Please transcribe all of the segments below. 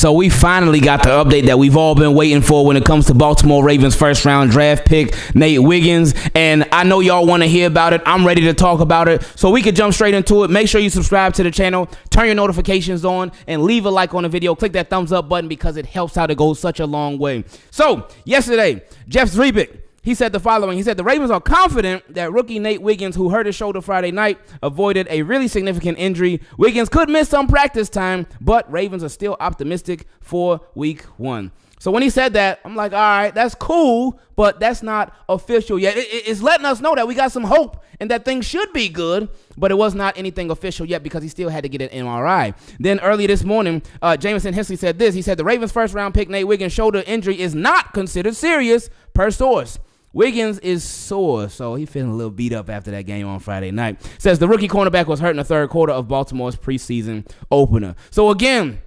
so we finally got the update that we've all been waiting for when it comes to Baltimore Ravens first round draft pick, Nate Wiggins. And I know y'all want to hear about it. I'm ready to talk about it. So we could jump straight into it. Make sure you subscribe to the channel, turn your notifications on, and leave a like on the video. Click that thumbs up button because it helps out. It goes such a long way. So yesterday, Jeff Zrebiec, he said the following. He said, the Ravens are confident that rookie Nate Wiggins, who hurt his shoulder Friday night, avoided a really significant injury. Wiggins could miss some practice time, but Ravens are still optimistic for week 1. So when he said that, I'm like, all right, that's cool, but that's not official yet. It's letting us know that we got some hope and that things should be good, but it was not anything official yet because he still had to get an MRI. Then early this morning, Jameson Hensley said this. He said, the Ravens first-round pick Nate Wiggins' shoulder injury is not considered serious, per source. Wiggins is sore, so he's feeling a little beat up after that game on Friday night. Says the rookie cornerback was hurt in the third quarter of Baltimore's preseason opener. So again,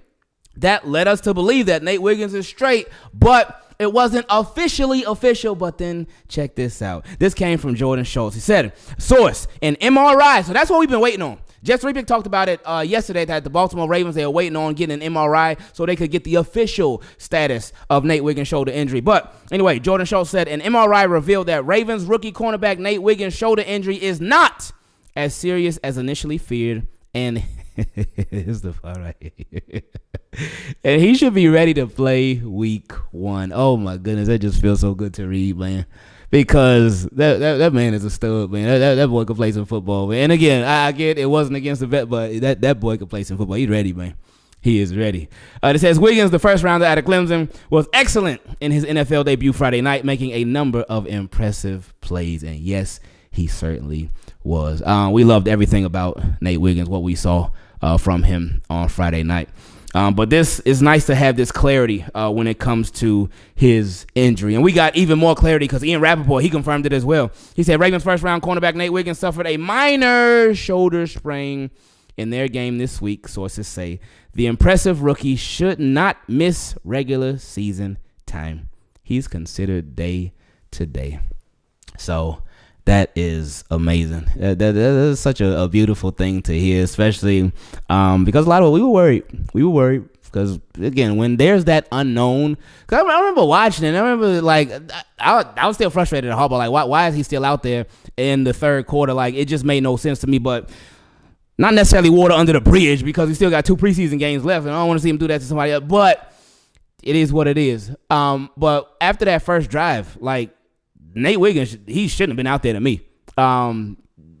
that led us to believe that Nate Wiggins is straight, but it wasn't officially official. But then check this out. This came from Jordan Schultz. He said, source, an MRI. So that's what we've been waiting on. Jeff Zrebiec talked about it yesterday that the Baltimore Ravens, they were waiting on getting an MRI so they could get the official status of Nate Wiggins' shoulder injury. But anyway, Jordan Schultz said an MRI revealed that Ravens rookie cornerback Nate Wiggins' shoulder injury is not as serious as initially feared. And here's the part right here. And he should be ready to play week 1. Oh, my goodness. That just feels so good to read, man. Because that man is a stud, man. That boy can play some football, man. And again, I get it wasn't against the vet, but that boy can play some football. He's ready, man. He is ready. It says Wiggins, the first rounder out of Clemson, was excellent in his NFL debut Friday night, making a number of impressive plays. And yes, he certainly was. We loved everything about Nate Wiggins, what we saw from him on Friday night. But this is nice to have this clarity when it comes to his injury. And we got even more clarity because Ian Rappaport, he confirmed it as well. He said Ravens first-round cornerback Nate Wiggins suffered a minor shoulder sprain in their game this week. Sources say the impressive rookie should not miss regular season time. He's considered day-to-day. So that is amazing. That is such a beautiful thing to hear, especially because a lot of we were worried. We were worried because, again, when there's that unknown, because I remember watching it. I remember, like, I was still frustrated at Harbaugh. Like, why is he still out there in the third quarter? Like, it just made no sense to me, but not necessarily water under the bridge because we still got 2 preseason games left, and I don't want to see him do that to somebody else, but it is what it is. But after that first drive, like, Nate Wiggins, he shouldn't have been out there to me.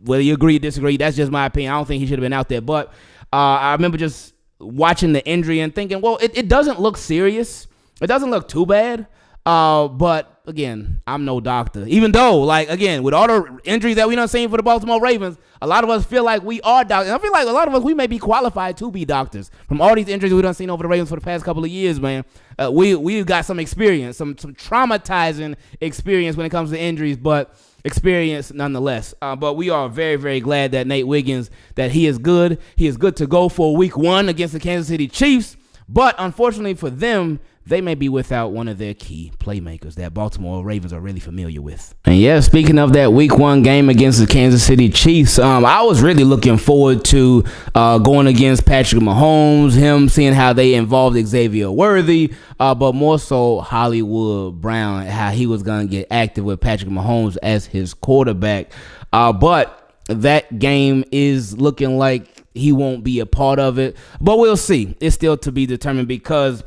Whether you agree or disagree, that's just my opinion. I don't think he should have been out there. But I remember just watching the injury and thinking, well, it doesn't look serious. It doesn't look too bad. But, again, I'm no doctor. Even though, like, again, with all the injuries that we done seen for the Baltimore Ravens, a lot of us feel like we are doctors. I feel like a lot of us, we may be qualified to be doctors. From all these injuries we done seen over the Ravens for the past couple of years, man, we've got some experience, some traumatizing experience when it comes to injuries, but experience nonetheless. But we are very, very glad that Nate Wiggins, that he is good. He is good to go for week 1 against the Kansas City Chiefs. But unfortunately for them, they may be without one of their key playmakers that Baltimore Ravens are really familiar with. And yeah, speaking of that week 1 game against the Kansas City Chiefs, I was really looking forward to going against Patrick Mahomes, him seeing how they involved Xavier Worthy, but more so Hollywood Brown, how he was going to get active with Patrick Mahomes as his quarterback. But that game is looking like he won't be a part of it, but we'll see. It's still to be determined because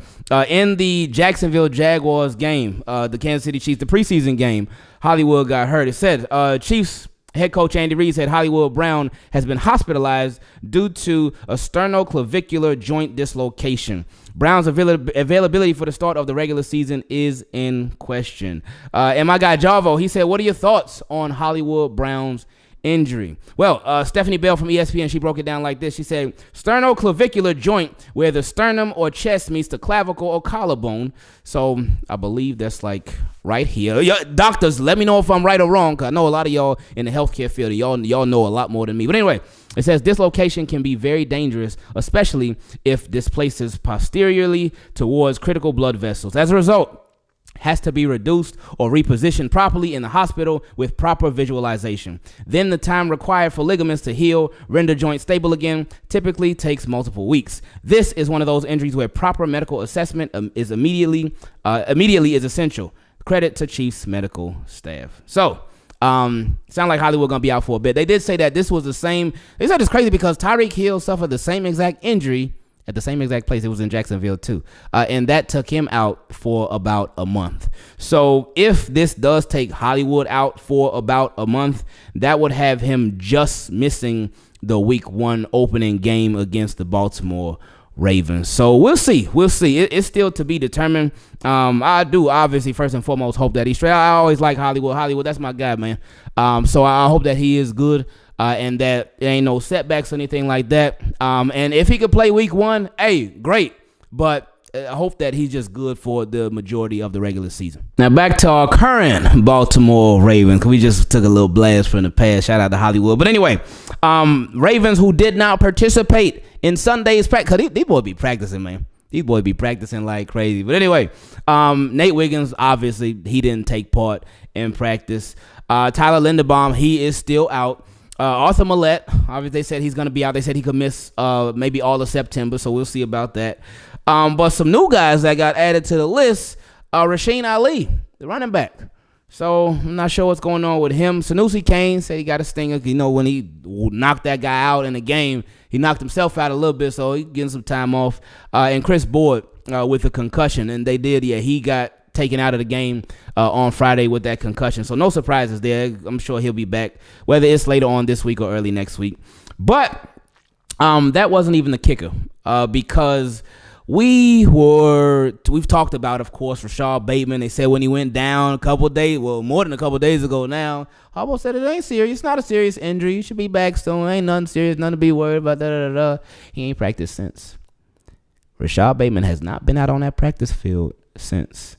in the Jacksonville Jaguars game, the Kansas City Chiefs, the preseason game, Hollywood got hurt. It said Chiefs head coach Andy Reid said Hollywood Brown has been hospitalized due to a sternoclavicular joint dislocation. Brown's availability for the start of the regular season is in question. And my guy Javo, he said, what are your thoughts on Hollywood Brown's injury? Well, Stephanie Bell from ESPN, she broke it down like this. She said, sternoclavicular joint, where the sternum or chest meets the clavicle or collarbone. So I believe that's like right here. Doctors, let me know if I'm right or wrong, because I know a lot of y'all in the healthcare field, y'all know a lot more than me. But anyway, it says dislocation can be very dangerous, especially if displaces posteriorly towards critical blood vessels. As a result, has to be reduced or repositioned properly in the hospital with proper visualization. Then the time required for ligaments to heal, render joints stable again, typically takes multiple weeks. This is one of those injuries where proper medical assessment is immediately is essential. Credit to Chiefs medical staff. So, sound like Hollywood gonna be out for a bit. They did say that this was the same. They said it's crazy because Tyreek Hill suffered the same exact injury at the same exact place. It was in Jacksonville too. And that took him out for about a month. So if this does take Hollywood out for about a month, that would have him just missing the week 1 opening game against the Baltimore Ravens. So we'll see. It's still to be determined. I do obviously first and foremost hope that he's straight. I always like Hollywood, that's my guy, man. So I hope that he is good. And that there ain't no setbacks or anything like that. And if he could play week 1, hey, great. But I hope that he's just good for the majority of the regular season. Now back to our current Baltimore Ravens, because we just took a little blast from the past. Shout out to Hollywood. But anyway, Ravens who did not participate in Sunday's practice, because these boys be practicing, man. These boys be practicing like crazy. But anyway, Nate Wiggins, obviously, he didn't take part in practice. Tyler Linderbaum, he is still out. Arthur Millette, obviously they said he's going to be out. They said he could miss maybe all of September, so we'll see about that. But some new guys that got added to the list, Rasheen Ali, the running back. So I'm not sure what's going on with him. Sanusi Kane said he got a stinger. You know, when he knocked that guy out in the game, he knocked himself out a little bit, so he's getting some time off. And Chris Board with a concussion, and they did, he got taken out of the game on Friday with that concussion. So no surprises there. I'm sure he'll be back, whether it's later on this week or early next week. But that wasn't even the kicker because we've talked about, of course, Rashad Bateman. They said when he went down more than a couple days ago now, Harbaugh said it ain't serious. It's not a serious injury. You should be back soon. Ain't nothing serious, nothing to be worried about. He ain't practiced since. Rashad Bateman has not been out on that practice field since.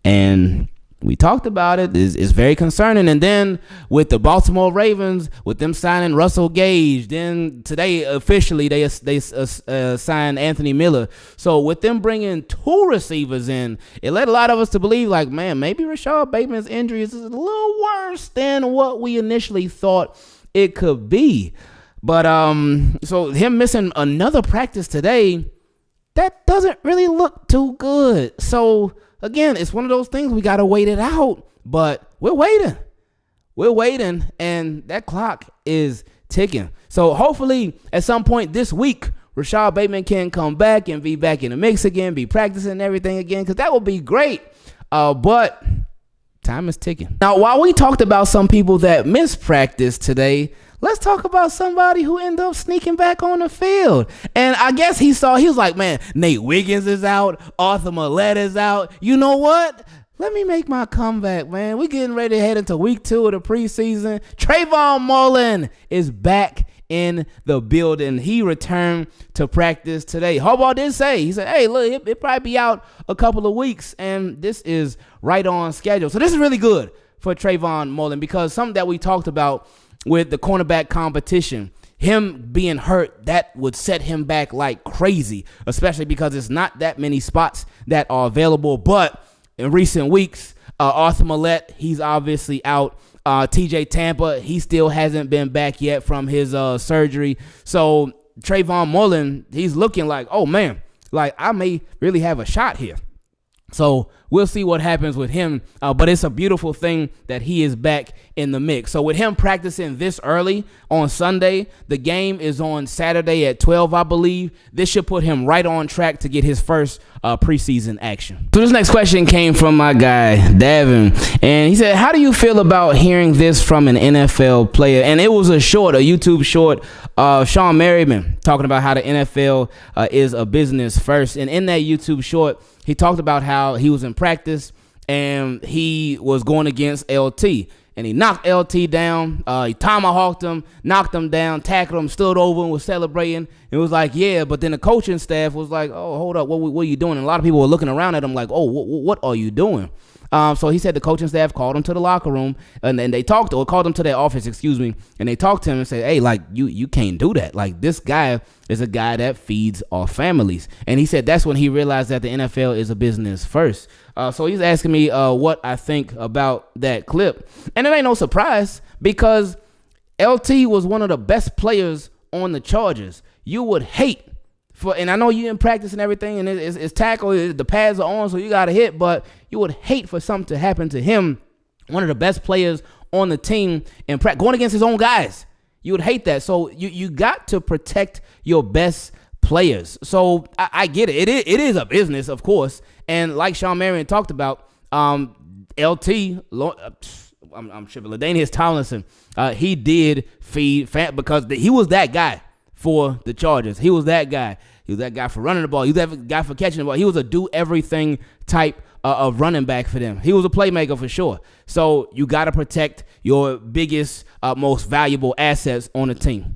And we talked about it. It's very concerning. And then with the Baltimore Ravens, with them signing Russell Gage, then today officially they signed Anthony Miller. So with them bringing 2 receivers in, it led a lot of us to believe, like, man, maybe Rashad Bateman's injury is a little worse than what we initially thought it could be. But so him missing another practice today, that doesn't really look too good. So again, it's one of those things we got to wait it out, but we're waiting, and that clock is ticking. So hopefully at some point this week, Rashad Bateman can come back and be back in the mix again, be practicing and everything again, because that would be great. But time is ticking. Now, while we talked about some people that missed practice today, let's talk about somebody who ended up sneaking back on the field. And I guess he was like, man, Nate Wiggins is out. Arthur Millette is out. You know what? Let me make my comeback, man. We're getting ready to head into week 2 of the preseason. Trayvon Mullen is back in the building. He returned to practice today. Harbaugh did say, he said, hey, look, it'll probably be out a couple of weeks, and this is right on schedule. So this is really good for Trayvon Mullen, because something that we talked about with the cornerback competition, him being hurt, that would set him back like crazy, especially because it's not that many spots that are available. But in recent weeks, Arthur Millette, he's obviously out. TJ Tampa, he still hasn't been back yet from his surgery. So Trayvon Mullen, he's looking like, oh man, like I may really have a shot here. So we'll see what happens with him, but it's a beautiful thing that he is back in the mix. So with him practicing this early on Sunday, the game is on Saturday at 12, I believe. This should put him right on track to get his first preseason action. So this next question came from my guy, Davin, and he said, how do you feel about hearing this from an NFL player? And it was a YouTube short, Sean Merriman talking about how the NFL is a business first. And in that YouTube short, he talked about how he was in practice and he was going against LT. and he knocked LT down. He tomahawked him, knocked him down, tackled him, stood over and was celebrating. It was like, yeah, but then the coaching staff was like, oh, hold up, what are you doing? And a lot of people were looking around at him like, oh, what are you doing? So he said the coaching staff called him to the locker room, and then they talked, or called him to their office, and they talked to him and said, hey, like, you can't do that. Like, this guy is a guy that feeds our families. And he said that's when he realized that the NFL is a business first. So he's asking me what I think about that clip. And it ain't no surprise, because LT was one of the best players on the Chargers. You would hate and I know you in practice and everything, and it's tackle, the pads are on, so you got to hit, but you would hate for something to happen to him, one of the best players on the team, and going against his own guys. You would hate that. So you got to protect your best players. So I get it. It is a business, of course. And like Sean Marion talked about, LT, I'm tripping, LaDainius Tomlinson, he did feed because he was that guy for the Chargers. He was that guy. He was that guy for running the ball. He was that guy for catching the ball. He was a do-everything type of running back for them. He was a playmaker for sure. So you got to protect your biggest, most valuable assets on the team.